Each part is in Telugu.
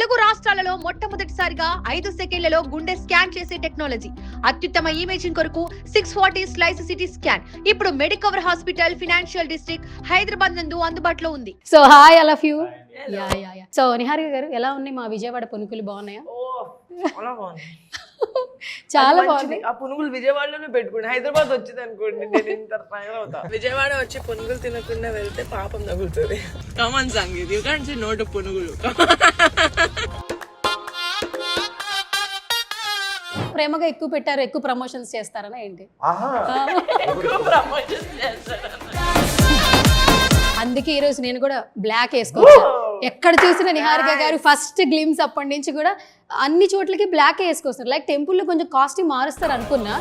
తెలుగు రాష్ట్రాలలో మొట్టమొదటిసారిగా 5 సెకండ్లలో గుండె స్కాన్ చేసే టెక్నాలజీ. అత్యుత్తమ ఇమేజింగ్ కొరకు 640 స్లైస్ సిటీ స్కాన్ ఇప్పుడు Medicover hospital financial district Hyderabad నందు అందుబాటులో ఉంది. So hi all of you. Yeah so Niharika గారు ఎలా ఉన్నాయి మా విజయవాడ పునుకులు? బాగున్నాయా? చాలా బాగుంది. ఆ పునుగులు విజయవాడలోనే పెట్టుకోండి, హైదరాబాద్ వచ్చింది అనుకోండి నేను ఇంత ఫైర్ అవుతా. విజయవాడ వచ్చి పునుగులు తినకుండా వెళ్తే పాపం తగులుతుంది. Come on Sangeeth you can't say no to పునుగులు. ప్రేమగా ఎక్కువ పెట్టారు, ఎక్కువ ప్రమోషన్స్ చేస్తారనా ఏంటి? అందుకే ఈరోజు నేను కూడా బ్లాక్ వేసుకోవచ్చు. ఎక్కడ చూసిన నిహారిక గారు ఫస్ట్ గ్లిమ్స్ అప్పటి నుంచి కూడా అన్ని చోట్లకి బ్లాక్ వేసుకొస్తారు. లైక్ టెంపుల్లో కొంచెం కాస్ట్యూమ్ మారుస్తారు అనుకున్నా,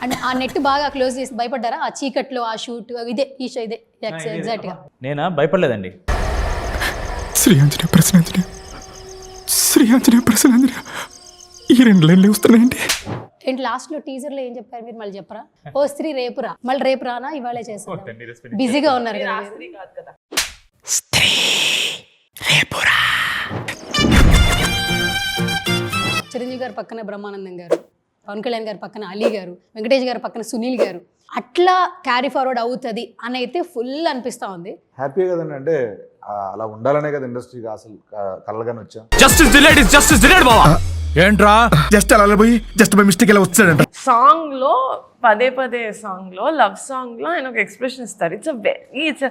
అండ్ ఆ నెట్ బాగా క్లోజ్ చేసి భయపడ్డారా? ఆ చీకట్లో ఆ షూట్ ఇదే ఎగ్జాక్ట్ గా. నేనా భయపడలేదండి. శ్రీ ఆంజనేయ ప్రసన్నంజనేయ ఈ 2 లైన్లు వస్తున్నాయండి. ఏంటి లాస్ట్ లో టీజర్ లో ఏం చెప్పారు మీరు? మళ్ళీ చెప్పరా? ఓ స్త్రీ రేపురా, మళ్ళీ రేపు రానా ఇవాళే చేస్తారు, బిజీగా ఉన్నారు కదా. చిరంజీవి గారు పక్కన బ్రహ్మానందం గారు, పవన్ కళ్యాణ్ గారు పక్కన అలీ గారు, వెంకటేష్ గారు పక్కన సునీల్ గారు, అట్లా క్యారీ ఫార్వర్డ్ అవుతుంది అని అయితే ఫుల్ అనిపిస్తా ఉంది. హ్యాపీ కదండి, అంటే అలా ఉండాలనే కదా ఇండస్ట్రీకి అసలు కలగానే వచ్చాం. Justice delayed is justice delayed బావా. ఏంట్రా జస్ట్ అలా పోయి జస్ట్ బై మిస్టేక్ ఇలా వచ్చాడంట. సాంగ్ లో పదే సాంగ్ లో, లవ్ సాంగ్ లో ఆయన ఒక ఎక్స్ప్రెషన్ ఇస్తారు. It's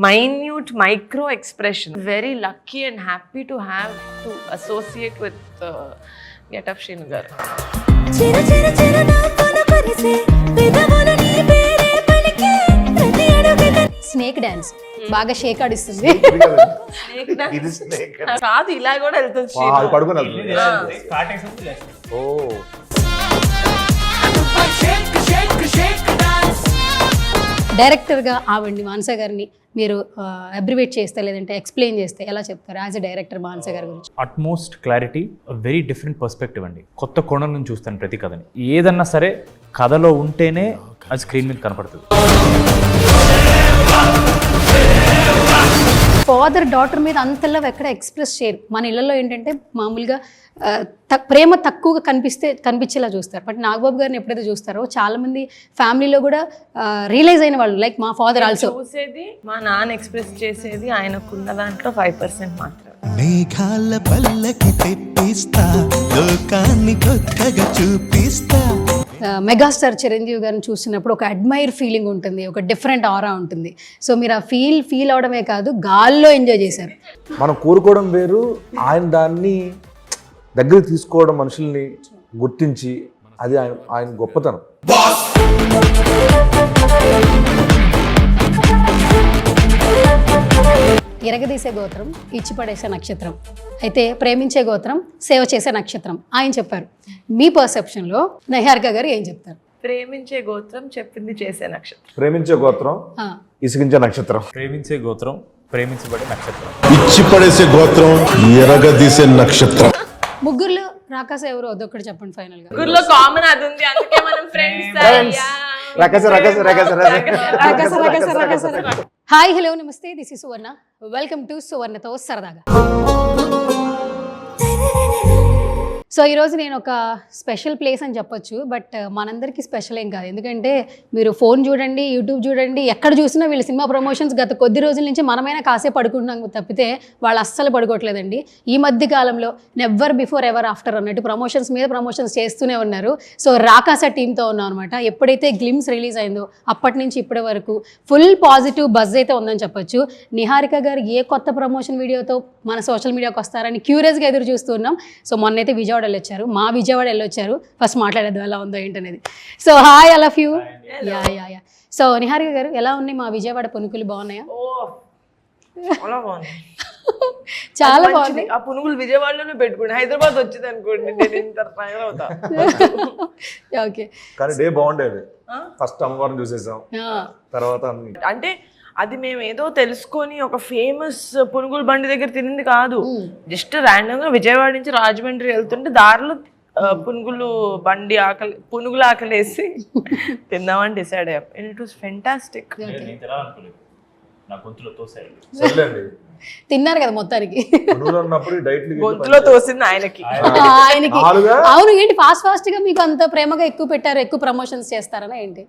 minute micro expression. Very lucky and happy to have to associate with Getup Srinu గారు. స్నేక్ డాన్స్ బాగా షేక్ ఆడిస్తుంది. కాదు, ఇలా కూడా వెళ్తుంది. డైరెక్టర్ గా ఆవిడ్ని మానస గారిని మీరు అబ్రివేట్ చేస్తే లేదంటే ఎక్స్ప్లెయిన్ చేస్తే ఎలా చెప్తారు యాజ్ ఎ డైరెక్టర్ మానస గారి గురించి? Utmost clarity, very different perspective అండి. కొత్త కోణం నుంచి చూస్తాను ప్రతి కథని. ఏదన్నా సరే కథలో ఉంటేనే అది స్క్రీన్ మీద కనపడుతుంది. ఫాదర్ డాటర్ మీద అంతలా ఎక్కడ ఎక్స్ప్రెస్ చేయరు. మన ఇళ్లలో ఏంటంటే మామూలుగా ప్రేమ తక్కువగా కనిపించేలా చూస్తారు. బట్ నాగబాబు గారిని ఎప్పుడైతే చూస్తారో చాలా మంది ఫ్యామిలీలో కూడా రియలైజ్ అయిన వాళ్ళు, లైక్ మా ఫాదర్ ఆల్సో. చూసేది మా నాన్న ఎక్స్ప్రెస్ చేసేది ఆయనకున్న దాంట్లో 5% మాత్రం. మేఘాల పల్లకి తెప్పిస్తా, లోకాన్ని కొత్తగా చూపిస్తా. మెగాస్టార్ చిరంజీవి గారిని చూసినప్పుడు ఒక అడ్మైర్ ఫీలింగ్ ఉంటుంది, ఒక డిఫరెంట్ ఆరా ఉంటుంది. సో మీరు ఆ ఫీల్ అవడమే కాదు, గాల్లో ఎంజాయ్ చేశారు. మనం కోరుకోవడం వేరు, ఆయన దాన్ని దగ్గరికి తీసుకోవడం, మనుషుల్ని గుర్తించి, అది ఆయన గొప్పతనం. ఎరగదీసే గోత్రం, ఇచ్చిపడేసే నక్షత్రం, అయితే ప్రేమించే గోత్రం, సేవ చేసే నక్షత్రం ఆయన చెప్పారు. మీ పర్సెప్షన్లో నిహారిక గారు ఏం చెప్తారు? ప్రేమించే గోత్రం, చెప్పింది చేసే నక్షత్రం. ప్రేమించే గోత్రం, ఇసిగించే నక్షత్రం. ప్రేమించే గోత్రం, ప్రేమించబడే నక్షత్రం. ఇచ్చి పడేసే గోత్రం, ఎరగదీసే నక్షత్రం. ముగ్గురులో రాకాస ఎవరు? అదొక్కటి చెప్పండి ఫైనల్ గా. ముగ్గురులో కామన్ అది ఉంది, అందుకే మనం ఫ్రెండ్స్. హాయ్ హలో నమస్తే, this is Suvarna. Welcome to సువర్ణతో సరదాగా. సో ఈరోజు నేను ఒక స్పెషల్ ప్లేస్ అని చెప్పొచ్చు, బట్ మనందరికీ స్పెషల్ ఏం కాదు. ఎందుకంటే మీరు ఫోన్ చూడండి, యూట్యూబ్ చూడండి, ఎక్కడ చూసినా వీళ్ళు సినిమా ప్రమోషన్స్ గత కొద్ది రోజుల నుంచి మనమైనా కాసేపు పడుకుంటున్నాం తప్పితే వాళ్ళు అస్సలు పడుకోవట్లేదండి. ఈ మధ్య కాలంలో నెవర్ బిఫోర్ ఎవర్ ఆఫ్టర్ అన్నట్టు ప్రమోషన్స్ మీద ప్రమోషన్స్ చేస్తూనే ఉన్నారు. సో రాకాస టీంతో ఉన్నాం అనమాట. ఎప్పుడైతే గ్లిమ్స్ రిలీజ్ అయిందో అప్పటి నుంచి ఇప్పటి వరకు ఫుల్ పాజిటివ్ బజ్ అయితే ఉందని చెప్పొచ్చు. నిహారిక గారు ఏ కొత్త ప్రమోషన్ వీడియోతో మన సోషల్ మీడియాకి వస్తారని క్యూరియస్గా ఎదురు చూస్తున్నాం. సో మొన్నైతే విజయవాడ వెళ్ళొచ్చారు, మా విజయవాడ వెళ్ళొచ్చారు. ఫస్ట్ మాట్లాడేది ఎలా ఉందో ఏంటనేది. So hi all of you. Yeah so Niharika గారు ఎలా ఉన్నాయి మా విజయవాడ పునుకులు? బాగున్నాయా? చాలా బాగుంది. ఆ పునుగులు విజయవాడలోనే పెట్టుకోండి, హైదరాబాద్ వచ్చింది అనుకోండి నేను ఇంత ఫైర్ అవుతా. ఓకే, కానీ డే బాగుండేది. ఫస్ట్ అమ్మవారిని చూసేసాం, తర్వాత అంటే అది మేము ఏదో తెలుసుకొని ఒక ఫేమస్ పునుగుల బండి దగ్గర తినింది కాదు. జస్ట్ ర్యాండమ్ గా విజయవాడ నుంచి రాజమండ్రి వెళ్తుంటే దారిలో పునుగులు ఆకలేసి తిందామని డిసైడ్ అయ్యాం. It was fantastic. నా గొంతులో తోసాయి. సర్లేండి, తిన్నారు కదా మొత్తానికి. పునుగులు ఉన్నప్పుడు డైట్ గొంతులో తోసింది ఆయనకి. ఆయనకి అవును. ఏంటి ఫాస్ట్ గా మీకు అంత ప్రేమగా ఎక్కువ పెట్టారు, ఎక్కువ ప్రమోషన్స్ చేస్తారనా ఏంటి?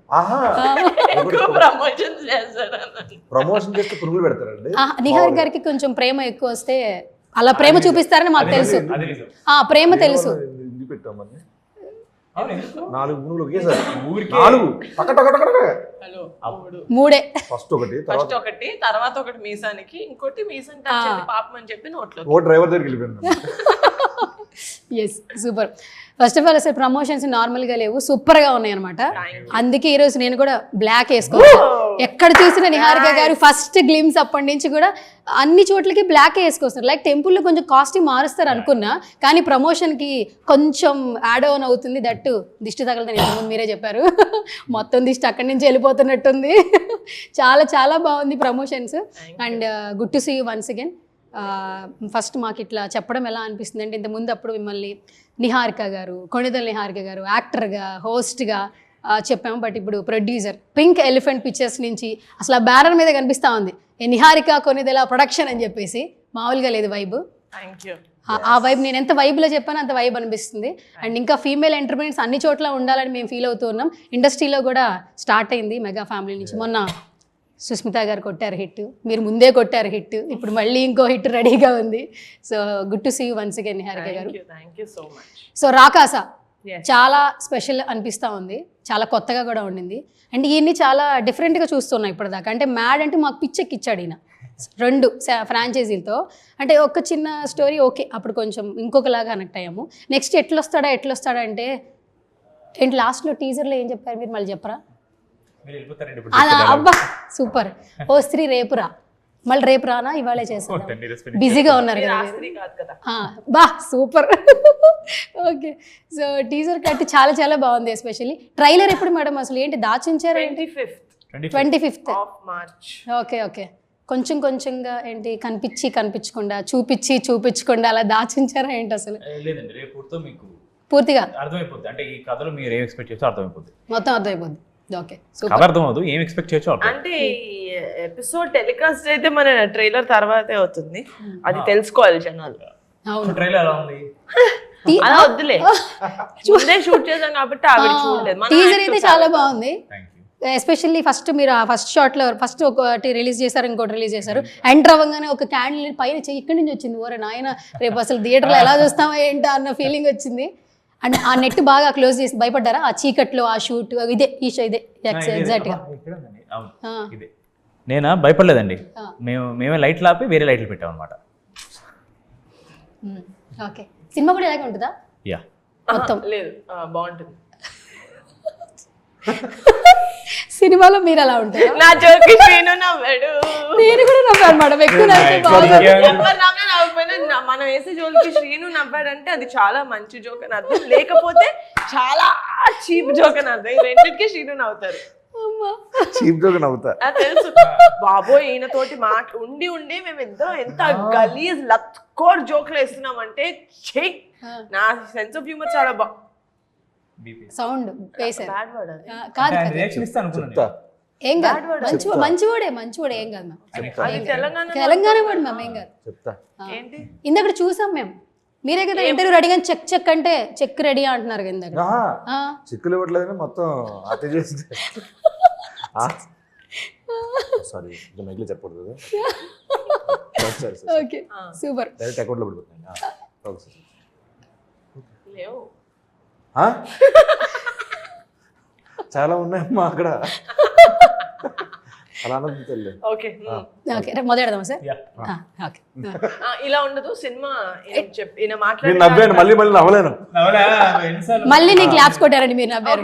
ప్రమోషన్స్ చేస్తారా? ప్రమోషన్ చేస్తే పునుగులు పెడతారండి. నిహార్ గారికి కొంచెం ప్రేమ ఎక్కువ వస్తే అలా ప్రేమ చూపిస్తారని మాకు తెలుసు. అది నిజం. ప్రేమ తెలుసు. ఇది పెట్టామని అవును, ఎందుకు? 4 పునుగులు ఒకేసారి. ఊరికే 4 టక టక టక టక. హలో, మూడే. ఫస్ట్ ఒకటి, ఫస్ట్ ఒకటి, తర్వాత ఒకటి మీసానికి, ఇంకోటి మీసం టచ్ అయింది పాపం అని చెప్పి నోట్లో. ఓ డ్రైవర్ దగ్గరికి వెళ్ళిపోయింది. Yes, super. First of all అసలు ప్రమోషన్స్ నార్మల్గా లేవు, సూపర్గా ఉన్నాయి అనమాట. అందుకే ఈరోజు నేను కూడా బ్లాక్ వేసుకోవచ్చు. ఎక్కడ చూసిన నిహారిక గారు ఫస్ట్ గ్లిమ్స్ అప్పటి నుంచి కూడా అన్ని చోట్లకి బ్లాక్ వేసుకొస్తారు. లైక్ టెంపుల్లో కొంచెం కాస్ట్యూమ్ మారుస్తారు అనుకున్నా, కానీ ప్రమోషన్కి కొంచెం యాడ్ ఆన్ అవుతుంది. దట్టు దిష్టి తగలదని ఇంతకుముందు మీరే చెప్పారు. మొత్తం దిష్టి అక్కడి నుంచి వెళ్ళిపోతున్నట్టుంది. చాలా చాలా బాగుంది promotions. And good to see you once again. First మాకు ఇట్లా చెప్పడం ఎలా అనిపిస్తుంది అంటే, ఇంతకుముందు అప్పుడు మిమ్మల్ని నిహారిక గారు, కొణిదెల నిహారిక గారు యాక్టర్గా, హోస్ట్గా చెప్పాము. బట్ ఇప్పుడు ప్రొడ్యూసర్, పింక్ ఎలిఫెంట్ పిక్చర్స్ నుంచి అసలు ఆ బ్యానర్ మీద కనిపిస్తూ ఉంది నిహారిక కొణిదెల ప్రొడక్షన్ అని చెప్పేసి. మామూలుగా లేదు వైబ్. Thank you. ఆ వైబ్ నేను ఎంత వైబ్లో చెప్పానో అంత వైబ్ అనిపిస్తుంది. అండ్ ఇంకా ఫీమేల్ ఎంటర్ప్రెన్యూర్స్ అన్ని చోట్ల ఉండాలని మేము ఫీల్ అవుతూ ఉన్నాం. ఇండస్ట్రీలో కూడా స్టార్ట్ అయింది మెగా ఫ్యామిలీ నుంచి. మొన్న సుస్మిత గారు కొట్టారు హిట్, మీరు ముందే కొట్టారు హిట్, ఇప్పుడు మళ్ళీ ఇంకో హిట్ రెడీగా ఉంది. So good to see you once again Niharika గారు. Thank you so much. So Rakasa చాలా స్పెషల్ అనిపిస్తూ ఉంది, చాలా కొత్తగా కూడా ఉండింది. అండ్ ఈయన్ని చాలా డిఫరెంట్గా చూస్తున్నాం ఇప్పటిదాకా. అంటే మ్యాడ్ అంటే మాకు పిచ్చెక్కిచ్చాడు ఈయన 2 ఫ్రాంచైజీలతో. అంటే ఒక చిన్న స్టోరీ ఓకే, అప్పుడు కొంచెం ఇంకొకలాగా కనెక్ట్ అయ్యాము. నెక్స్ట్ ఎట్లొస్తాడా అంటే ఏంటి లాస్ట్లో టీజర్లో ఏం చెప్పారు మీరు, మళ్ళీ చెప్పరా? అలా అబ్బా సూపర్. ఓ స్త్రీ రేపురా, మళ్ళీ రేపు రానా, ఇవాళే చేస్తాను, బిజీగా ఉన్నారు కదా. బా సూపర్. ఓకే, సో టీజర్ కట్టి చాలా చాలా బాగుంది. ఎస్పెషల్లీ ట్రైలర్ ఎప్పుడు మేడం అసలు ఏంటి దాచించారు? 25th March. ఓకే ఓకే, కొంచెంగా ఏంటి కనిపించకుండా చూపించకుండా అలా దాచించారా ఏంటి అసలు? లేదండి, రేపుతో మీకు పూర్తిగా అర్థమైపోద్ది. అంటే ఈ కథలో మీరు ఏం ఎక్స్పెక్ట్ చేస్తే అర్థమైపోద్ది, మొత్తం అర్థమైపోద్ది. ఓకే, కథ అర్థం అవ్వదు, ఏం ఎక్స్పెక్ట్ చేయొచ్చు అర్థం. అంటే ఈ ఎపిసోడ్ టెలికాస్ట్ అయితే మన ట్రైలర్ తర్వాతే అవుతుంది, అది తెలుసుకోవాలి జనాలు. అవును, ట్రైలర్ ఎలా ఉంది అలా వద్దులే, ముందే షూట్ చేసాం కాబట్టి ఆవిడ చూడలేదు. టీజర్ అయితే చాలా బాగుంది. Thank you. ఎస్పెషల్లీ ఫస్ట్ మీరు ఆ ఫస్ట్ షాట్లో ఫస్ట్ ఒకటి రిలీజ్ చేశారు, ఇంకోటి రిలీజ్ చేశారు. ఎంటర్ అవ్వగానే ఒక క్యాండిల్ పైన చెయ్యి ఇక్కడి నుంచి వచ్చింది. ఓరే నాయన, రేపు అసలు థియేటర్లో ఎలా చూస్తామా ఏంటా అన్న ఫీలింగ్ వచ్చింది. అండ్ ఆ నెట్ బాగా క్లోజ్ చేసి భయపడ్డారా? ఆ చీకట్లో ఆ షూట్ ఇదే ఎగ్జాక్ట్గా. నేనా భయపడలేదండి, మేమే లైట్లు ఆపి వేరే లైట్లు పెట్టాం అనమాట. ఓకే, సినిమా కూడా ఇలాగే ఉంటుందా? యా, మొత్తం లేదు, బాగుంటుంది. సినిమాలో మీరు అలా ఉంటారు. నా జోకి శ్రీను నవ్వాడు, నేను కూడా నవ్వాను మేడం. ఎక్కువ నవ్వకపోయినా మనం వేసే జోలికి శ్రీను నవ్వాడంటే అది చాలా మంచి జోక్ అని అర్థం, లేకపోతే చాలా చీప్ జోక్ అని అర్థం. రెండింటికి శ్రీను నవ్వుతారు. చీప్ జోక్ నవ్వుతా తెలుసు బాబోయ్, ఈయన తోటి మాట ఉండి మేము ఇద్దరం ఎంత గలీజ్ లత్కోర్ జోక్లు వేస్తున్నామంటే నా సెన్స్ ఆఫ్ హ్యూమర్ చాలా సౌండ్ వేసారు. బ్యాడ్ వర్డ్ కాదు చెప్తా. ఏం కాదు, మంచివాడే ఏం కాదు మ్యామ్. తెలంగాణ వాడు మ్యామ్, ఏం కాదు చెప్తా. ఏంటి ఇందాక చూసాం మేము, మీరే కదా ఇంటర్వ్యూ రెడీ కానీ చెక్ అంటే చెక్ రెడీ అంటున్నారు కదా ఇందాక. చిక్కులు ఇవ్వట్లేదని మొత్తం అతి చేసి సారీ మైక్లో చెప్పకూడదు కదా. Okay, super. డైరెక్ట్ అకౌంట్లో పడిపోతున్నాయి. లేవు, చాలా ఉన్నాయమ్మా అక్కడ. అలా అన్నది. Okay, మొదలెడదాం sir. ఓకే, ఇలా ఉండదు సినిమా. ఈయన నేను మాట్లాడి నవ్వాను, మళ్ళీ నవ్వలేను. మళ్ళీ నీకు క్లాప్స్ కొట్టారండి మీరు నవ్వారు.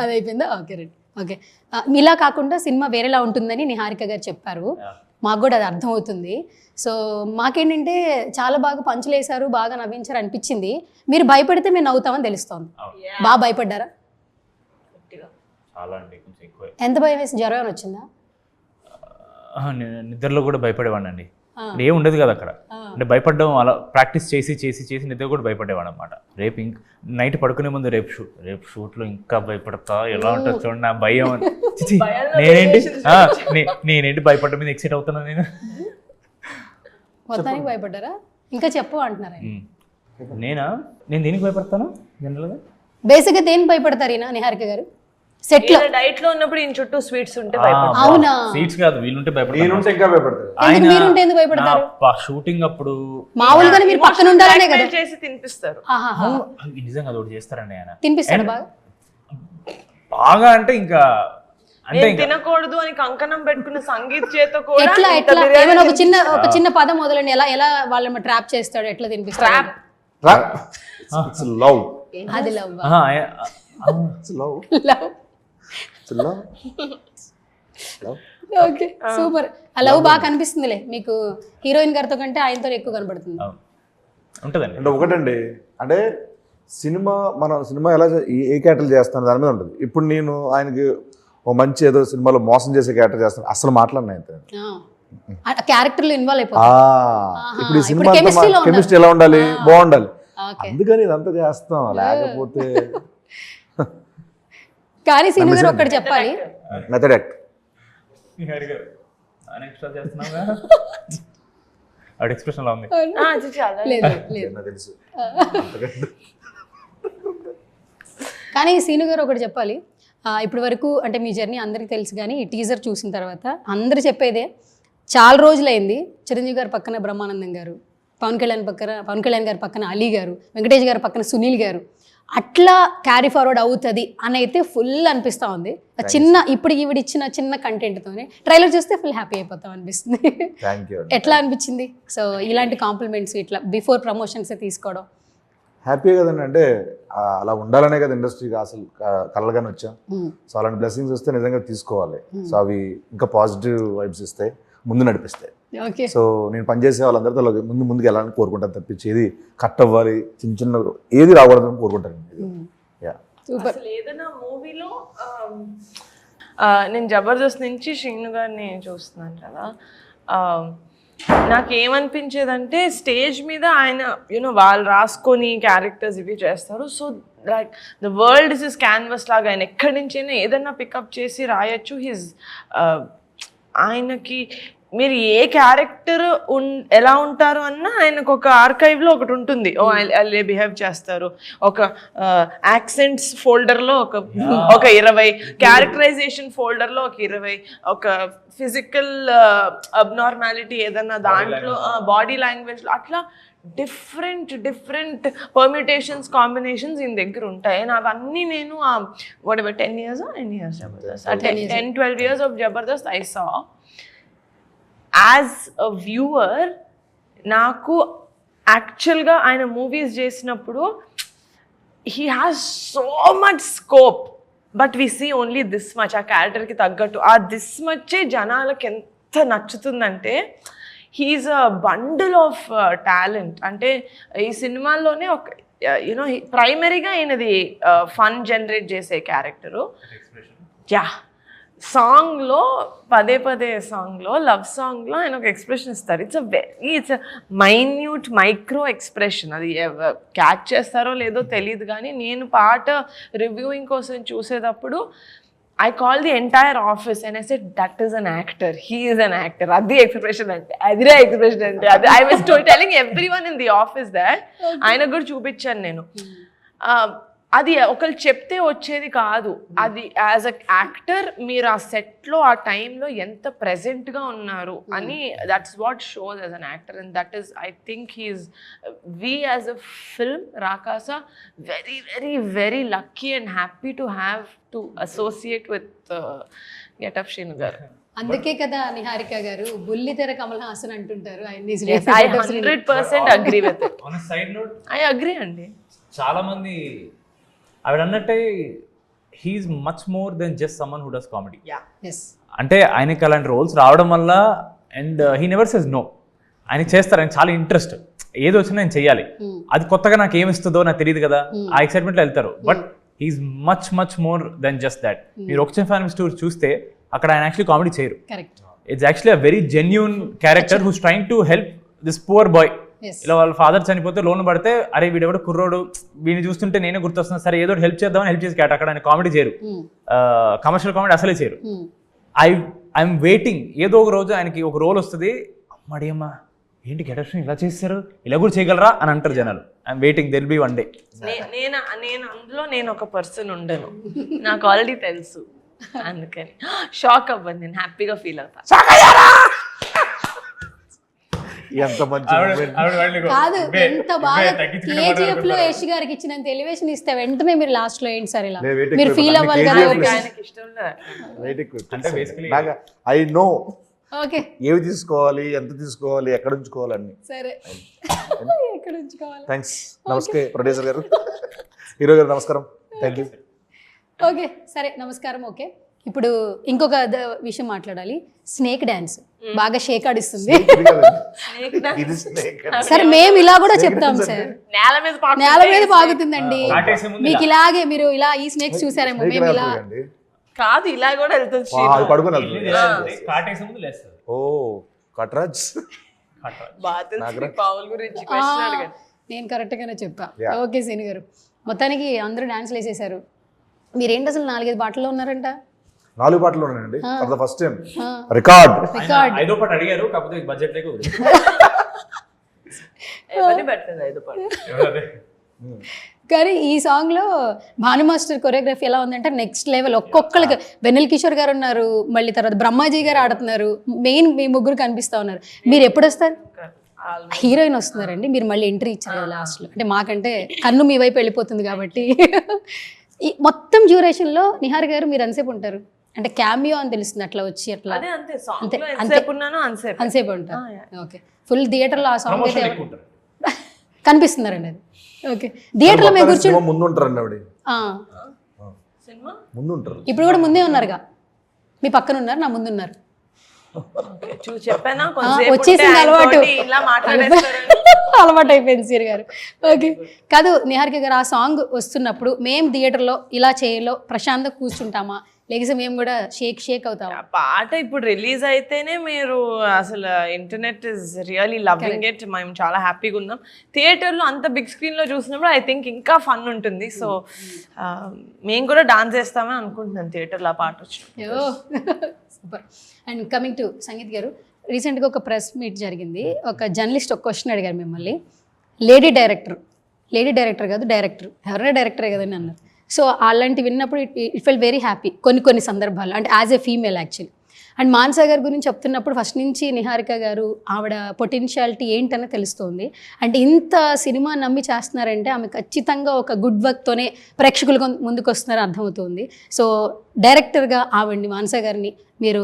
అది అయిపోయిందా? Okay right. ఓకే, ఇలా కాకుండా సినిమా వేరేలా ఉంటుందని నిహారిక గారు చెప్పారు. మాకు కూడా అది అర్థమవుతుంది. సో మాకేంటంటే చాలా బాగా పంచులు వేశారు, బాగా నవ్వించారు అనిపించింది. మీరు భయపడితే మేము నవ్వుతామని తెలుస్తోంది. బాగా భయపడ్డారా? చాలా అండి, కొంచెం ఎక్కువ. ఎంత భయం వేసి జ్వరం వచ్చిందా? నిద్రలో కూడా భయపడేవాడిని అండి. అంటే ఏం ఉండదు కదా అక్కడ. అంటే భయపడ్డం అలా ప్రాక్టీస్ చేసి చేసి చేసి నిద్ర కూడా భయపడేవాడు అనమాట. రేపు నైట్ పడుకునే ముందు రేపు షూట్లో ఇంకా భయపడతా ఎలా ఉంటుంది చూడండి నా భయం అని. చిచి, నేనేంటి భయపడ్డ మీద ఎక్సైట్ అవుతున్నా నేను. మొత్తానికి భయపడ్డారా? ఇంకా చెప్పు అంటున్నారా? నేను దేనికి భయపడతాను జనరల్గా? బేసిక్గా దేనికి భయపడతారు ఈయన నిహారిక గారు? సెట్ లో డైట్ లో ఉన్నప్పుడు ఈయన చుట్టూ స్వీట్స్ ఉంటే భయపడతారు. అవునా? సీట్స్ కాదు, వీళ్ళుంటే భయపడతారు. నేనుంటే ఇంకా భయపడతాడు. మీరుంటే ఎందుకు భయపడతారు? షూటింగ్ అప్పుడు మామూలుగానే మీరు పక్కన ఉండాలనే కదా చేసి తినిపిస్తారు. నిజంగా అది ఒకటి చేస్తారండి ఆయన. తినిపిస్తాడు బాగా బాగా అంటే ఇంకా అంటే నేను తినకూడదు అని కంకణం పెట్టుకున్న సంగీత్ చేత కూడా ఎట్లా ఇంత ఎట్లా బిర్యానీ ఏమైనా ఒక చిన్న పదం మొదలండి. ఎలా వాళ్ళని ట్రాప్ చేస్తాడు, ఎట్లా తినిపిస్తాడు? లవ్, అది love. Love, love, love. Okay, super. ఆ లవ్ బాగా కనిపిస్తుందిలే మీకు హీరోయిన్ గారితో కంటే ఆయనతో ఎక్కువ కనబడుతుంది. ఉంటుందండి. అంటే ఒకటండి, అంటే సినిమా ఎలా ఏ క్యారెక్టర్ చేస్తాను దాని మీద ఉంటుంది. ఇప్పుడు నేను ఆయనకి ఓ మంచి ఏదో సినిమాలో మోసం చేసే క్యారెక్టర్ చేస్తాను, అసలు మాట్లాడిన ఆయనతో. క్యారెక్టర్ లో ఇన్వాల్వ్ అయిపోతుంది. ఇప్పుడు ఈ సినిమా కెమిస్ట్రీ ఎలా ఉండాలి, బాగుండాలి, అందుకని ఇదంతా చేస్తాం. లేకపోతే కానీ సినిమా గారు ఒక్కటి చెప్పాలి, మెథడ్ యాక్ట్ ఎక్స్ప్రెషన్ ఉంది. లేదు లేదు. తెలుసు. కానీ సీను గారు ఒకటి చెప్పాలి. ఇప్పటి వరకు అంటే మీ జర్నీ అందరికీ తెలుసు, కానీ ఈ టీజర్ చూసిన తర్వాత అందరూ చెప్పేదే చాలా రోజులైంది చిరంజీవి గారి పక్కన బ్రహ్మానందం గారు, పవన్ కళ్యాణ్ గారి పక్కన అలీ గారు, వెంకటేష్ గారి పక్కన సునీల్ గారు, అట్లా క్యారీ ఫార్వర్డ్ అవుతుంది అని అయితే ఫుల్ అనిపిస్తూ ఉంది. ఇప్పుడు ఈవిడిచ్చిన చిన్న కంటెంట్తోనే ట్రైలర్ చూస్తే ఫుల్ హ్యాపీ అయిపోతాం అనిపిస్తుంది. ఎట్లా అనిపించింది? సో ఇలాంటి కాంప్లిమెంట్స్ ఇట్లా బిఫోర్ ప్రమోషన్స్ తీసుకోవడం హ్యాపీ కదండి. అంటే అలా ఉండాలనే కదా ఇండస్ట్రీకి అసలు కలగానే వచ్చాం. సో అలాంటి బ్లెస్సింగ్స్ వస్తే నిజంగా తీసుకోవాలి. సో అవి ఇంకా పాజిటివ్ వైబ్స్ ఇస్తాయి, ముందు నడిపిస్తాయి. సో నేను పనిచేసే వాళ్ళందరితో ముందుకు వెళ్ళాలని కోరుకుంటాను తప్పించి ఏది కట్ అవ్వాలి చిన్న ఏది రాకూడదని కోరుకుంటాను. అసలు ఏదైనా మూవీలో నేను జబర్దస్త్ నుంచి శ్రీను గారిని చూస్తున్నాను కదా, నాకేమనిపించేదంటే స్టేజ్ మీద ఆయన వాళ్ళు రాసుకొని క్యారెక్టర్స్ ఇవి చేస్తారు. So like the world is canvas లాగా ఆయన ఎక్కడి నుంచైనా ఏదన్నా పికప్ చేసి రాయొచ్చు. ఆయనకి మీరు ఏ క్యారెక్టర్ ఎలా ఉంటారు అన్నా ఆయనకు ఒక ఆర్కైవ్లో ఒకటి ఉంటుంది. అల్లే బిహేవ్ చేస్తారు, ఒక యాక్సెంట్స్ ఫోల్డర్లో ఒక 20, క్యారెక్టరైజేషన్ ఫోల్డర్లో ఒక 20, ఒక ఫిజికల్ అబ్నార్మాలిటీ ఏదన్నా దాంట్లో బాడీ లాంగ్వేజ్లో అట్లా డిఫరెంట్ పర్మ్యూటేషన్స్ కాంబినేషన్స్ ఈయన దగ్గర ఉంటాయి. అవన్నీ నేను whatever 10 years Jabardasth 10-12 years of Jabardasth I saw. As a viewer నాకు యాక్చువల్గా ఆయన మూవీస్ చేసినప్పుడు he has so much scope, but we see only this much. ఆ క్యారెక్టర్కి తగ్గట్టు ఆ దిస్ మచ్చే జనాలకు ఎంత నచ్చుతుందంటే he is a bundle of talent. అంటే ఈ సినిమాల్లోనే ఒక ప్రైమరీగా ఈయనది ఫన్ జనరేట్ చేసే క్యారెక్టరు. సాంగ్లో పదే సాంగ్లో లవ్ సాంగ్లో ఆయన ఒక ఎక్స్ప్రెషన్ ఇస్తారు. It's minute micro expression. అది క్యాచ్ చేస్తారో లేదో తెలియదు, కానీ నేను పాట రివ్యూయింగ్ కోసం చూసేటప్పుడు I call the entire office and I said, that is an actor. He is an actor. Adi expression ante. Adira expression ante. I was telling everyone in the office that. Aina kuda chupichanu nenu. అది ఒకళ్ళు చెప్తే వచ్చేది కాదు. అది యాజ్ అ యాక్టర్ మీరు ఆ సెట్లో ఆ టైంలో ఎంత ప్రెజెంట్గా ఉన్నారు అని that's what shows as an actor. And that is I think we as a film Rakasa very very very lucky and happy to have to associate with Getup Srinu గారు. అందుకే కదా నిహారిక గారు బుల్లితెర కమల్ హాసన్ అంటుంటారు. I 100% agree with it. On a side note, I agree అండి. చాలా మంది ఆవిడ అన్నట్టే he's much more than just someone who does comedy. అంటే ఆయనకి అలాంటి రోల్స్ రావడం వల్ల and he never says no. ఆయనకి చేస్తారు, ఆయన చాలా ఇంట్రెస్ట్, ఏది వచ్చినా ఆయన చెయ్యాలి. అది కొత్తగా నాకు ఏమిస్తుందో నాకు తెలియదు కదా, ఆ ఎక్సైట్మెంట్లో వెళ్తారు. But he's much more than just that. మీరు ఒక ఫ్యామిలీ స్టోర్ చూస్తే అక్కడ ఆయన యాక్చువల్లీ కామెడీ చేయరు. It's actually a very genuine character who's trying to help this poor boy. Yes. ఇలా వాళ్ళ ఫాదర్ చనిపోతే లోన్ పడితే అరే వీడెవడు కుర్రోడు, వీడిని చూస్తుంటే నేనే గుర్తొస్తున్నా, సరే ఏదో హెల్ప్ చేద్దామని హెల్ప్ చేసి అక్కడ ఆయన కామెడీ చేయరు, కమర్షియల్ కామెడీ అసలే చేయరు. ఐఎమ్ వెయిటింగ్ ఏదో ఒక రోజు ఆయనకి ఒక రోల్ వస్తుంది, అమ్మా ఏంటి గెటప్స్ ఇలా చేస్తారు, ఇలా కూడా చేయగలరా అని అంటారు జనాలు. I'm waiting, there be one day. నేను అందులో నేను ఒక పర్సన్ ఉండను, నాకు ఆల్రెడీ తెలుసు, అందుకని షాక్ అవ్వను, నేను హ్యాపీగా ఫీల్ అవుతా. ఎంత మంచి moment. కాదు ఎంత బాగా కేజీఎఫ్ లో యష్ గారికి ఇచ్చినంత ఎలివేషన్ ఇస్తే వెంటనే మీరు లాస్ట్ లో ఏంటి సార్ ఇలా నేను waiting మీరు ఫీల్ for అవ్వాలి KGF కదా. లో. ఆయనకి ఇష్టం లేదు. Waiting for- అంటే basically- నాకు ఐ నో ఓకే ఏవి తీసుకోవాలి, ఎంత తీసుకోవాలి, ఎక్కడ ఉంచుకోవాలి అన్ని. సరే ఎక్కడ ఉంచుకోవాలి. థ్యాంక్స్. నమస్తే ప్రొడ్యూసర్ గారు, హీరో గారు నమస్కారం. Thank you. ఓకే సరే నమస్కారం. ఓకే ఇప్పుడు ఇంకొక విషయం మాట్లాడాలి. స్నేక్ డాన్స్ బాగా షేక్ ఆడిస్తుంది. ఇది snake. సరే మేము ఇలా కూడా చెప్తాం సార్, నేల మీద నేల మీద పాగుతుందండి. కాటేసే ముందు మీకు ఇలాగే మీరు ఇలా ఈ స్నేక్స్ చూసారేమో, Snake మేము ఇలా రాకపోయండి. కాదు, ఇలా కూడా వెళ్తుంది. అది పడుకొని వెళ్తుంది. కాటేసే ముందు లేస్తారు. ఓ కట్రాజ్. బాగా పావుల గురించి క్వశ్చన్ అడగండి. నేను కరెక్ట్ గానే చెప్పా. Yeah. ఓకే సీని గారు, మొత్తానికి అందరూ డాన్స్లు వేసేసారు. మీరేంటి అసలు 4-5 పాటల్లో ఉన్నారంట. 4 పాటలు ఉన్నాయండి for the first time. Record. Record. 5వ పాట అడిగారు, కాకపోతే బడ్జెట్ లేక ఎవరిని పెట్టలేదు 5 పాటలు. కానీ ఈ సాంగ్ లో భాను మాస్టర్ కొరియోగ్రఫీ ఎలా ఉందంటే నెక్స్ట్ లెవెల్. ఒక్కొక్కరికి వెన్నెల కిషోర్ గారు ఉన్నారు, మళ్ళీ తర్వాత బ్రహ్మాజీ గారు ఆడుతున్నారు, మెయిన్ మీ ముగ్గురు కనిపిస్తా ఉన్నారు. మీరు ఎప్పుడు వస్తారు? హీరోయిన్ వస్తున్నారండి, మీరు మళ్ళీ ఎంట్రీ ఇచ్చారు కదా లాస్ట్ లో. అంటే మాకంటే కన్ను మీ వైపు వెళ్ళిపోతుంది కాబట్టి. ఈ మొత్తం డ్యూరేషన్ లో నిహార్ గారు మీరు ఎంతసేపు ఉంటారు? అంటే క్యామియో అని తెలుస్తుంది, అట్లా వచ్చి అట్లా అదే అంతే, సాంగ్ అంతే, లో అంతే. ఎంతసేపు ఉన్నానో అంతసేపు. అంతసేపు ఉంటారు. ఓకే, ఫుల్ థియేటర్ లో ఆ సాంగ్ అయితే ప్రమోషన్ ఎక్కువ ఉంటారు. కనిపిస్తున్నారండి అది. ఓకే, థియేటర్ లో మేము కూర్చొని ముందు ఉంటారండి ఆవిడ, ఆ, సినిమా ముందు ఉంటారు. ఇప్పుడు కూడా ముందే ఉన్నారుగా, మీ పక్కన ఉన్నారు, నా ముందు ఉన్నారు. చెప్పానా వచ్చేసింది అలవాటు. ఇలా మాట్లాడేస్తారని. అలవాటు అయిపోయింది సీర్ గారు. ఓకే కాదు నిహారిక గారు, ఆ సాంగ్ వస్తున్నప్పుడు మేము థియేటర్లో ఇలా చేయలో ప్రశాంతంగా కూర్చుంటామా, లేకపోతే మేము కూడా షేక్ అవుతామా? ఆ పాట ఇప్పుడు రిలీజ్ అయితేనే మీరు అసలు internet is really loving it. మేము చాలా హ్యాపీగా ఉన్నాం. థియేటర్లో అంత బిగ్ స్క్రీన్లో చూసినప్పుడు ఐ థింక్ ఇంకా ఫన్ ఉంటుంది. సో మేము కూడా డాన్స్ చేస్తామని అనుకుంటున్నాం థియేటర్లో ఆ పాట వచ్చినప్పుడు. Super. And coming to sangeet గారు, రీసెంట్గా ఒక ప్రెస్ మీట్ జరిగింది. ఒక జర్నలిస్ట్ ఒక క్వశ్చన్ అడిగారు మిమ్మల్ని, లేడీ డైరెక్టర్ కాదు డైరెక్టర్, ఎవరైనా డైరెక్టరే కదని అన్నారు. సో అలాంటి విన్నప్పుడు ఇట్ ఫెల్ వెరీ హ్యాపీ కొన్ని సందర్భాల్లో, అంటే as a female actually. And Manasa గారి గురించి చెప్తున్నప్పుడు ఫస్ట్ నుంచి నిహారిక గారు ఆవిడ పొటెన్షియాలిటీ ఏంటనే తెలుస్తుంది. అంటే ఇంత సినిమా నమ్మి చేస్తున్నారంటే ఆమె ఖచ్చితంగా ఒక గుడ్ వర్క్తోనే ప్రేక్షకుల ముందుకు వస్తున్నారని అర్థమవుతుంది. సో డైరెక్టర్గా ఆవిడ్ని మానసా గారిని మీరు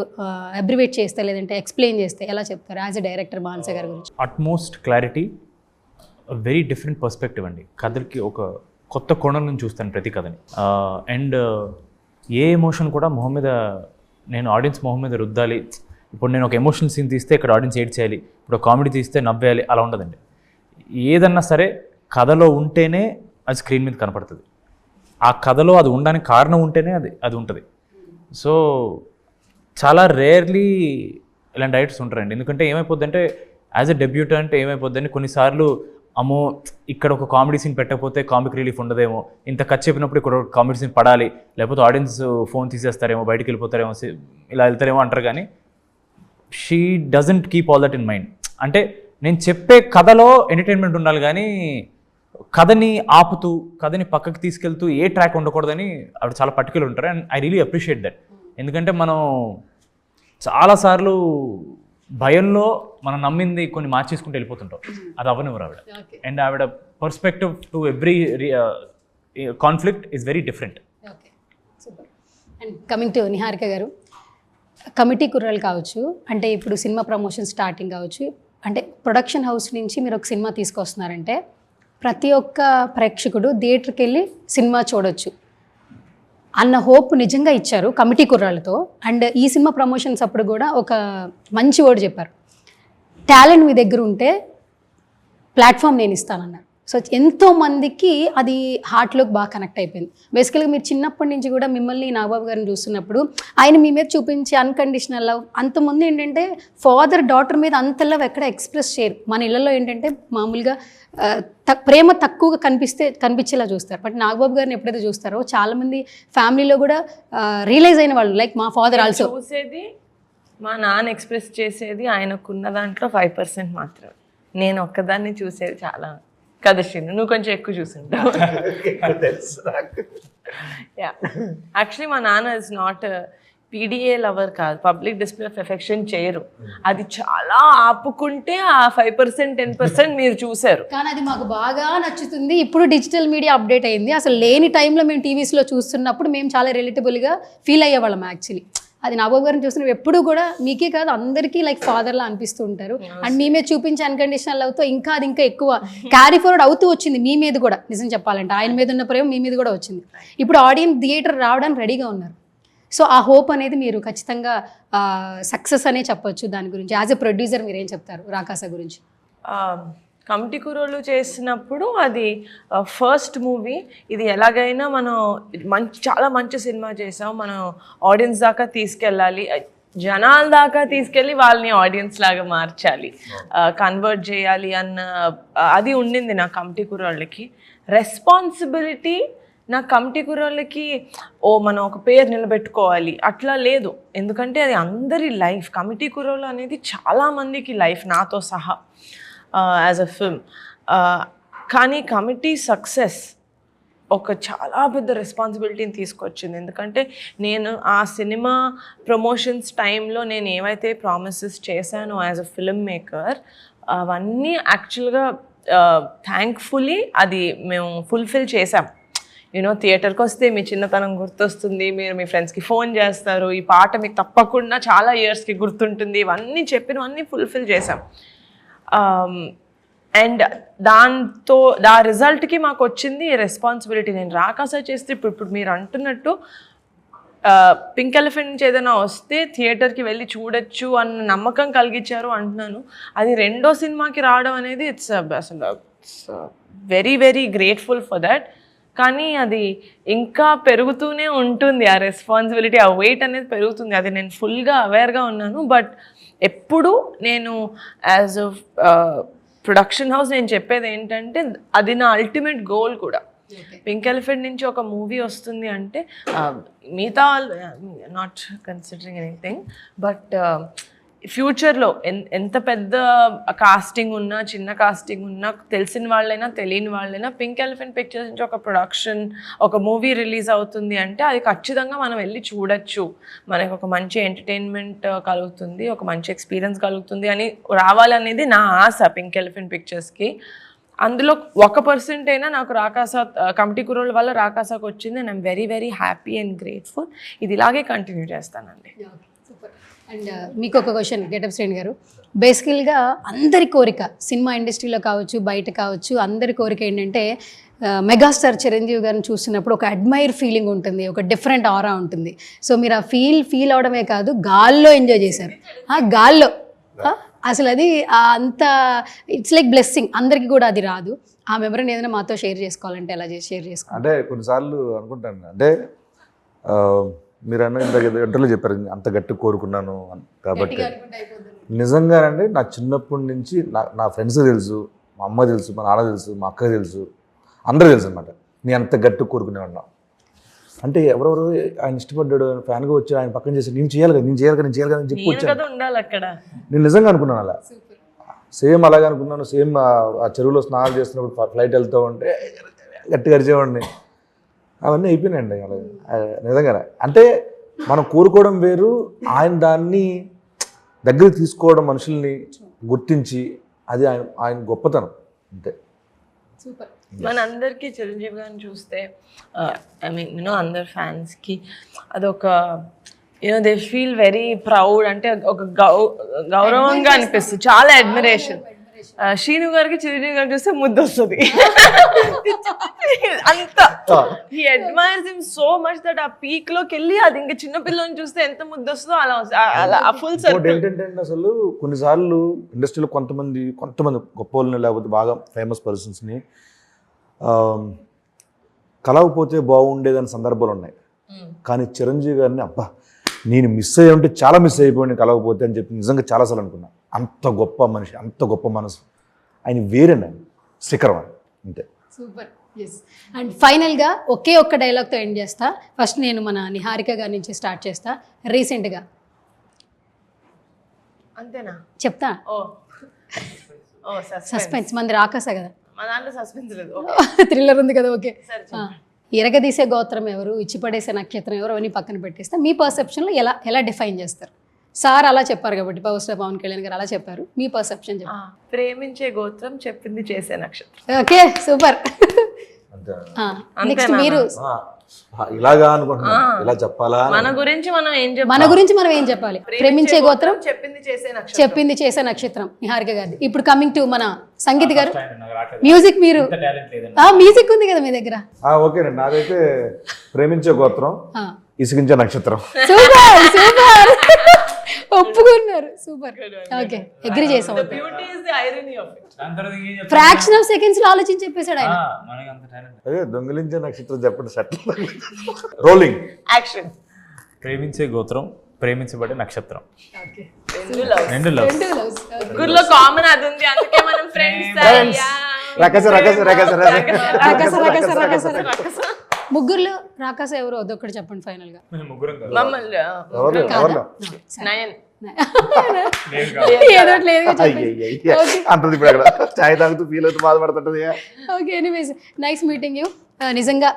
అబ్రివేట్ చేస్తే, లేదంటే ఎక్స్ప్లెయిన్ చేస్తే ఎలా చెప్తారు యాజ్ ఎ డైరెక్టర్ మానసా గారి గురించి? Utmost clarity, very different perspective అండి. కథలకి ఒక కొత్త కోణం నుంచి చూస్తాను ప్రతి కథని. అండ్ ఏ ఎమోషన్ కూడా మొహం మీద, నేను ఆడియన్స్ మొహం మీద రుద్దాలి, ఇప్పుడు నేను ఒక ఎమోషనల్ సీన్ తీస్తే ఇక్కడ ఆడియన్స్ ఏడ్ చేయాలి, ఇప్పుడు కామెడీ తీస్తే నవ్వేయాలి, అలా ఉండదండి. ఏదన్నా సరే కథలో ఉంటేనే అది స్క్రీన్ మీద కనపడుతుంది. ఆ కథలో అది ఉండడానికి కారణం ఉంటేనే అది ఉంటుంది. సో చాలా రేర్లీ ఇలాంటి డైరెక్టర్స్ ఉంటారండి. ఎందుకంటే ఏమైపోద్దంటే యాజ్ ఎ డెబ్యూటెంట్ ఏమైపోద్దంటే కొన్నిసార్లు అమ్మో ఇక్కడ ఒక కామెడీ సీన్ పెట్టకపోతే కామిక్ రిలీఫ్ ఉండదేమో, ఇంత ఖర్చు చెప్పినప్పుడు ఇక్కడ ఒక కామెడీ సీన్ పడాలి, లేకపోతే ఆడియన్స్ ఫోన్ తీసేస్తారేమో, బయటికి వెళ్ళిపోతారేమో, ఇలా వెళ్తారేమో అంటారు. కానీ she doesn't keep all that in mind. అంటే నేను చెప్పే కథలో ఎంటర్టైన్మెంట్ ఉండాలి, కానీ కథని ఆపుతూ కథని పక్కకి తీసుకెళ్తూ ఏ ట్రాక్ ఉండకూడదని ఆవిడ చాలా పర్టికులర్ ఉంటారు. And I really appreciate that. ఎందుకంటే మనం చాలాసార్లు భయంలో మనం నమ్మింది కొన్ని మార్చేసుకుంటూ వెళ్ళిపోతుంటాం, అది అవ్వనివ్వరు ఆవిడ. అండ్ ఆవిడ perspective to every conflict is very different. Okay super. And coming to Niharika గారు, కమిటీ కుర్రాలు కావచ్చు, అంటే ఇప్పుడు సినిమా ప్రమోషన్ స్టార్టింగ్ కావచ్చు, అంటే ప్రొడక్షన్ హౌస్ నుంచి మీరు ఒక సినిమా తీసుకొస్తున్నారంటే ప్రతి ఒక్క ప్రేక్షకుడు థియేటర్కి వెళ్ళి సినిమా చూడొచ్చు అన్న హోప్ నిజంగా ఇచ్చారు కమిటీ కుర్రాలతో. అండ్ ఈ సినిమా ప్రమోషన్స్ అప్పుడు కూడా ఒక మంచి వర్డ్ చెప్పారు, టాలెంట్ మీ దగ్గర ఉంటే ప్లాట్ఫామ్ నేను ఇస్తానన్నారు. సో ఎంతో మందికి అది హార్ట్లోకి బాగా కనెక్ట్ అయిపోయింది. బేసికల్గా మీరు చిన్నప్పటి నుంచి కూడా మిమ్మల్ని నాగబాబు గారిని చూస్తున్నప్పుడు ఆయన మీ మీద చూపించే అన్కండిషనల్ లవ్, అంతమంది ఏంటంటే ఫాదర్ డాటర్ మీద అంత లవ్ ఎక్కడ ఎక్స్ప్రెస్ చేయరు. మన ఇళ్ళలో ఏంటంటే మామూలుగా ప్రేమ తక్కువగా కనిపించేలా చూస్తారు. బట్ నాగబాబు గారిని ఎప్పుడైతే చూస్తారో చాలామంది ఫ్యామిలీలో కూడా రియలైజ్ అయిన వాళ్ళు, లైక్ మా ఫాదర్ ఆల్సో. చూసేది మా నాన్న ఎక్స్ప్రెస్ చేసేది ఆయనకున్న దాంట్లో 5% మాత్రం. నేను ఒక్కదాన్ని చూసేది చాలా కదా శ్రీను, నువ్వు కొంచెం ఎక్కువ చూసుంటావు. యాక్చువల్లీ మా నాన్న ఇస్ నాట్ పీడిఏ లవర్ కాదు, పబ్లిక్ డిస్ప్లే ఆఫ్ ఎఫెక్షన్ చేయరు. అది చాలా ఆపుకుంటే ఆ 5% 10% మీరు చూసారు. కానీ అది మాకు బాగా నచ్చుతుంది. ఇప్పుడు డిజిటల్ మీడియా అప్డేట్ అయింది, అసలు లేని టైంలో మేము టీవీస్లో చూస్తున్నప్పుడు మేము చాలా రిలేటబుల్గా ఫీల్ అయ్యేవాళ్ళం. యాక్చువల్లీ అది నాగబాబు గారిని చూస్తున్నప్పుడు ఎప్పుడు కూడా మీకే కాదు అందరికీ లైక్ ఫాదర్లా అనిపిస్తూ ఉంటారు. అండ్ మీ మీద చూపించే అన్కండిషనల్ లవ్తో ఇంకా అది ఇంకా ఎక్కువ క్యారీ ఫార్వర్డ్ అవుతూ వచ్చింది మీ మీద కూడా. నిజం చెప్పాలంటే ఆయన మీద ఉన్న ప్రేమ మీ మీద కూడా వచ్చింది. ఇప్పుడు ఆడియన్స్ థియేటర్ రావడానికి రెడీగా ఉన్నారు. సో ఆ హోప్ అనేది మీరు ఖచ్చితంగా సక్సెస్ అనే చెప్పొచ్చు. దాని గురించి యాజ్ ఎ ప్రొడ్యూసర్ మీరు ఏం చెప్తారు రాకాస గురించి? కమిటీ కుర్రోళ్ళు చేసినప్పుడు అది ఫస్ట్ మూవీ. ఇది ఎలాగైనా మనం చాలా మంచి సినిమా చేసాం, మనం ఆడియన్స్ దాకా తీసుకెళ్ళాలి, జనాల దాకా తీసుకెళ్ళి వాళ్ళని ఆడియన్స్ లాగా మార్చాలి, కన్వర్ట్ చేయాలి అన్న అది ఉండింది నా కమిటీ కుర్రోళ్ళకి. రెస్పాన్సిబిలిటీ నా కమిటీ కుర్రోళ్ళకి మనం ఒక పేరు నిలబెట్టుకోవాలి అట్లా లేదు. ఎందుకంటే అది అందరి లైఫ్. కమిటీ కుర్రోళ్ళు అనేది చాలామందికి లైఫ్, నాతో సహా యాజ్ అ ఫిల్మ్. కానీ కమిటీ సక్సెస్ ఒక చాలా పెద్ద రెస్పాన్సిబిలిటీని తీసుకొచ్చింది. ఎందుకంటే నేను ఆ సినిమా ప్రమోషన్స్ టైంలో నేను ఏవైతే ప్రామిసెస్ చేశానో యాజ్ అ ఫిల్మ్ మేకర్, అవన్నీ యాక్చువల్గా థ్యాంక్ఫుల్లీ అది మేము ఫుల్ఫిల్ చేసాం. థియేటర్కి వస్తే మీ చిన్నతనం గుర్తొస్తుంది, మీరు మీ ఫ్రెండ్స్కి ఫోన్ చేస్తారు, ఈ పాట మీకు తప్పకుండా చాలా ఇయర్స్కి గుర్తుంటుంది, ఇవన్నీ చెప్పినవన్నీ ఫుల్ఫిల్ చేసాం. అండ్ దాంతో ఆ రిజల్ట్కి మాకు వచ్చింది రెస్పాన్సిబిలిటీ. నేను రాకాస చేస్తే ఇప్పుడు మీరు అంటున్నట్టు పింక్ ఎలిఫెంట్ నుంచి ఏదైనా వస్తే థియేటర్కి వెళ్ళి చూడొచ్చు అన్న నమ్మకం కలిగించారు అంటున్నాను. అది రెండో సినిమాకి రావడం అనేది అసలు very very grateful for that. కానీ అది ఇంకా పెరుగుతూనే ఉంటుంది, ఆ రెస్పాన్సిబిలిటీ, ఆ వెయిట్ అనేది పెరుగుతుంది. అది నేను ఫుల్గా అవేర్గా ఉన్నాను. బట్ ఎప్పుడు నేను యాజ్ అ ప్రొడక్షన్ హౌస్ నేను చెప్పేది ఏంటంటే అది నా అల్టిమేట్ గోల్ కూడా. పింక్ ఎలిఫెంట్ నుంచి ఒక మూవీ వస్తుంది అంటే మిగతా నాట్ కన్సిడరింగ్ ఎనీథింగ్, బట్ ఫ్యూచర్లో ఎంత పెద్ద కాస్టింగ్ ఉన్నా, చిన్న కాస్టింగ్ ఉన్నా, తెలిసిన వాళ్ళైనా తెలియని వాళ్ళైనా పింక్ ఎలిఫెంట్ పిక్చర్స్ నుంచి ఒక ప్రొడక్షన్, ఒక మూవీ రిలీజ్ అవుతుంది అంటే అది ఖచ్చితంగా మనం వెళ్ళి చూడొచ్చు, మనకు ఒక మంచి ఎంటర్టైన్మెంట్ కలుగుతుంది, ఒక మంచి ఎక్స్పీరియన్స్ కలుగుతుంది అని రావాలనేది నా ఆశ పింక్ ఎలిఫెంట్ పిక్చర్స్కి. అందులో 1% అయినా నాకు రాకాస కమిటీ కుర్రోళ్ళ వల్ల రాకాసాకు వచ్చింది. And I'm very very happy and grateful. ఇది ఇలాగే కంటిన్యూ చేస్తానండి. అండ్ మీకు ఒక క్వశ్చన్ గెటప్ శ్రేణి గారు, బేసికల్గా అందరి కోరిక సినిమా ఇండస్ట్రీలో కావచ్చు, బయట కావచ్చు, అందరి కోరిక ఏంటంటే మెగాస్టార్ చిరంజీవి గారిని చూసినప్పుడు ఒక అడ్మైర్ ఫీలింగ్ ఉంటుంది, ఒక డిఫరెంట్ ఆరా ఉంటుంది. సో మీరు ఆ ఫీల్ అవడమే కాదు, గాల్లో ఎంజాయ్ చేశారు. గాల్లో అసలు అది అంత ఇట్స్ లైక్ బ్లెస్సింగ్. అందరికీ కూడా అది రాదు. ఆ మెమరీని ఏదైనా మాతో షేర్ చేసుకోవాలంటే ఎలా షేర్ చేసుకోవాలి? అంటే కొన్నిసార్లు అనుకుంటాను, అంటే మీరు అన్న ఇంటర్వ్యూలో చెప్పారు అంత గట్టి కోరుకున్నాను కాబట్టి. నిజంగానండి నా చిన్నప్పటి నుంచి నా ఫ్రెండ్స్ తెలుసు, మా అమ్మ తెలుసు, మా నాన్న తెలుసు, మా అక్క తెలుసు, అందరూ తెలుసు అనమాట. నేను అంత గట్టి కోరుకునేవాడినా. అంటే ఎవరెవరు ఆయన ఇష్టపడ్డాడు, ఫ్యాన్గా వచ్చి ఆయన పక్కన చేసి నేను చేయాలి కదా అని చెప్పి వచ్చాను. నేను నిజంగా అనుకున్నాను అలా, సేమ్ అలాగే అనుకున్నాను. సేమ్ ఆ చెరువులో స్నానాలు చేస్తున్నప్పుడు ఫ్లైట్ వెళ్తూ ఉంటే గట్టిగా అరిచేవాడిని. అవన్నీ అయిపోయినాయండి అలాగే నిజంగా. అంటే మనం కోరుకోవడం వేరు, ఆయన దాన్ని దగ్గరికి తీసుకోవడం, మనుషుల్ని గుర్తించి, అది ఆయన గొప్పతనం అంతే. సూపర్. మనందరికీ చిరంజీవి గారిని చూస్తే ఐ మీన్ అందరు ఫ్యాన్స్కి అదొక దే ఫీల్ వెరీ ప్రౌడ్, అంటే ఒక గౌరవంగా అనిపిస్తుంది, చాలా అడ్మిరేషన్. శ్రీను గారికి చిరంజీవి గారికి చూస్తే ముద్దు వస్తుంది అంత. He admires him so much that ఆ పీక్ లోకి వెళ్ళి అది ఇంకా చిన్నపిల్లని చూస్తే ఎంత ముద్దు వస్తుందో అలా ఫుల్ సర్కిల్. ఏంటంటే అసలు కొన్నిసార్లు ఇండస్ట్రీలో కొంతమంది గొప్ప వాళ్ళని లేకపోతే బాగా ఫేమస్ పర్సన్స్ని కలవకపోతే బాగుండేదని సందర్భాలు ఉన్నాయి. కానీ చిరంజీవి గారిని అబ్బా నేను మిస్ అయ్యి ఉంటే చాలా మిస్ అయిపోయాను కలవకపోతే అని చెప్పి నిజంగా చాలాసార్లు అనుకున్నా. అంత గొప్ప మనిషి, అంత గొప్ప మనసు ఆయన వేరేనా శిఖరం అంతే. సూపర్. ఎస్. అండ్ ఫైనల్గా ఒకే ఒక్క డైలాగ్తో ఎండ్ చేస్తా. ఫస్ట్ నేను మన నిహారిక గారి నుంచి స్టార్ట్ చేస్తా. రీసెంట్గా అంతేనా? చెప్తా. ఓ సస్పెన్స్ మంది రాకాసా కదా, మా దాంట్లో సస్పెన్స్ లేదు. థ్రిల్లర్ ఉంది కదా. ఓకే. ఎరగదీసే గోత్రం ఎవరు, ఇచ్చిపడేసే నక్షత్రం ఎవరు అని పక్కన పెట్టేస్తే మీ పర్సెప్షన్లో ఎలా ఎలా డిఫైన్ చేస్తారు? సార్ అలా చెప్పారు కాబట్టి పవర్ స్టార్ పవన్ కళ్యాణ్ గారు అలా చెప్పారు, మీ పర్సెప్షన్ చెప్పండి. ప్రేమించే గోత్రం చెప్పింది చేసే నక్షత్రం. Okay super. అంతే. నెక్స్ట్ మీరు ఇలాగా అనుకుంటున్నా, ఇలా చెప్పాలా? మన గురించి మనం ఏం చెప్పాలి? మన గురించి మనం ఏం చెప్పాలి? ప్రేమించే గోత్రం చెప్పింది చేసే నక్షత్రం. చెప్పింది చేసే నక్షత్రం నిహారిక గారి. ఇప్పుడు కమింగ్ టు మన సంగీత్ గారు, మ్యూజిక్ మీరు మ్యూజిక్ ఉంది కదా మీ దగ్గర. ఓకేనండి, నాదైతే ప్రేమించే గోత్రం, ఇసిగించే నక్షత్రం. సూపర్ సూపర్, ఒప్పుకున్నారు. సూపర్. ఓకే, అగ్రి చేసాం. Beauty is the irony of it. Fraction of seconds లో ఆలోచించి చెప్పేశాడు ఆయన. అదే దొంగిలించే నక్షత్రం చెప్పండి. Set rolling action. ప్రేమించే గోత్రం, ప్రేమించబడే నక్షత్రం. రెండు love. రెండు లవ్. ముగ్గురులో కామన్ అది ఉంది, అందుకే మనం ఫ్రెండ్స్. ముగ్గురులో రాకాస ఎవరు అదొక్కటి చెప్పండి ఫైనల్ గా. ముగ్గురం కాదు. మమ్మల్ని నయన్. ఏదో ఒకటి లేదుగా చెప్పండి. అంటుంది ఇప్పుడు అక్కడ చాయ్ తాగుతూ ఫీల్ అవుతూ బాధపడుతుంటది. Okay, anyways nice meeting you. నిజంగా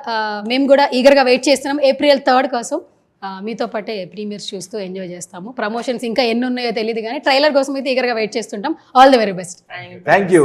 మేము కూడా ఈగర్గా వెయిట్ చేస్తున్నాం April 3rd కోసం. మీతో పాటే ప్రీమియర్స్ చూస్తూ ఎంజాయ్ చేస్తాము. ప్రమోషన్స్ ఇంకా ఎన్ని ఉన్నాయో తెలియదు కానీ ట్రైలర్ కోసం అయితే ఈగర్గా వెయిట్ చేస్తుంటాం. All the very best. Thank you.